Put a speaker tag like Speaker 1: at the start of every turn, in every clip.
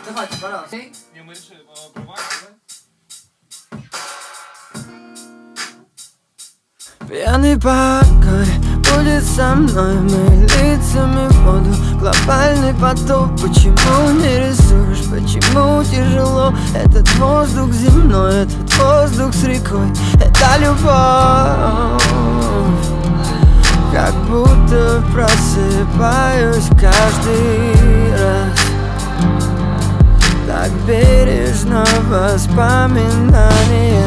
Speaker 1: Давайте, пожалуйста.
Speaker 2: Не, мы решили, обрывать, да?
Speaker 3: Пьяный покой будет со мной, мы лицами в воду. Глобальный потоп, почему не рисуешь, почему тяжело? Этот воздух земной, этот воздух с рекой, это любовь. Как будто просыпаюсь каждый раз, так бережно воспоминания.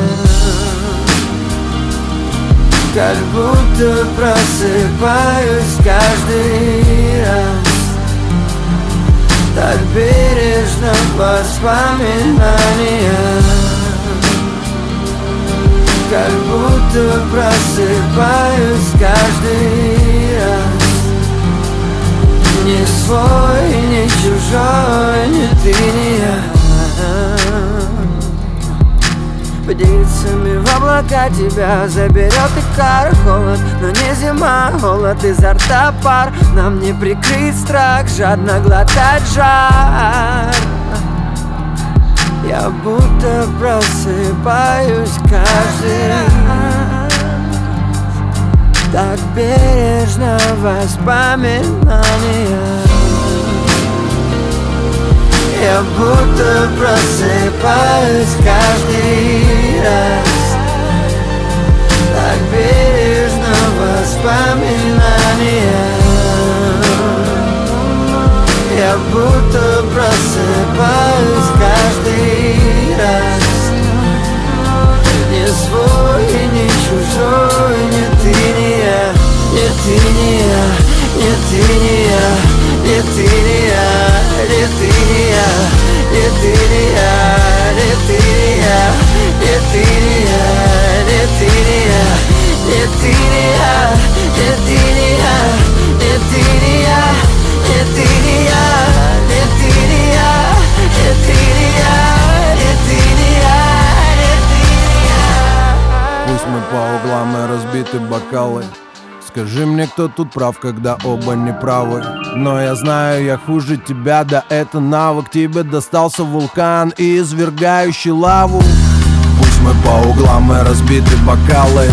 Speaker 3: Как будто просыпаюсь каждый раз, так бережно воспоминания. Как будто просыпаюсь каждый раз. Не свой, не чужой, не ты, не я. Птицами в облака тебя заберет и кар. Холод, но не зима, холод изо рта пар. Нам не прикрыть страх, жадно глотать жар. Я будто просыпаюсь каждый раз, так бережно воспоминания. Я будто просыпаюсь каждый раз, так бережно воспоминания. Я будто просыпаюсь каждый раз. Не свой, не чужой, не ты, не я. Не ты, не я, не ты, не я. Не ты, не я, не ты, не я. Не ты, не я, не ты, не я. Не ты, не я, не ты, не я. Не ты, не я, не ты, не я. Не ты, не я, не ты, не я. Не ты, не я, не ты, не я. Не ты, не я, не ты, не я.
Speaker 4: Пусть мы по углам и разбиты бокалы. Скажи мне, кто тут прав, когда оба неправы. Но я знаю, я хуже тебя, да это навык. Тебе достался вулкан и извергающий лаву. Пусть мы по углам и разбиты бокалы.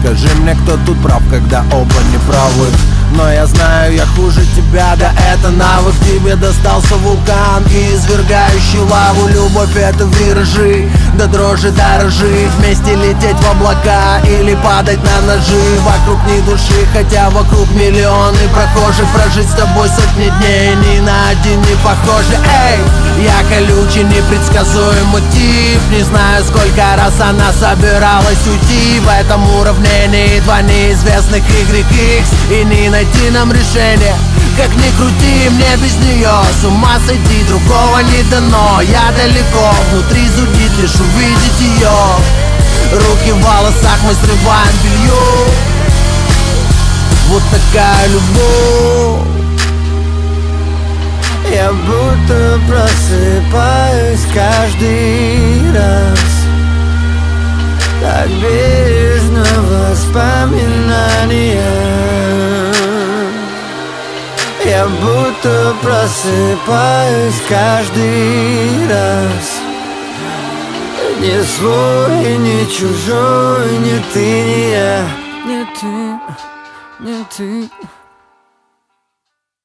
Speaker 4: Скажи мне, кто тут прав, когда оба неправы. Но я знаю, я хуже тебя, да это навык. Тебе достался вулкан и извергающий лаву. Любовь — это виражи, да дрожи дорожи. Вместе лететь в облака или падать на ножи. Вокруг ни души, хотя вокруг миллионы прохожих. Прожить с тобой сотни дней, ни на один не похожи. Эй, я колючий, непредсказуемый тип. Не знаю, сколько раз она собиралась уйти. В этом уравнении два неизвестных YX. И не найти нам решение. Как ни крути, мне без нее с ума сойти, другого не дано. Я далеко, внутри зудит лишь увидеть ее. Руки в волосах, мы срываем белье. Вот такая любовь.
Speaker 3: Я будто просыпаюсь каждый раз, так бережно воспоминания. Я будто просыпаюсь каждый раз. Не свой, не чужой, не ты, не я. Не ты, не ты.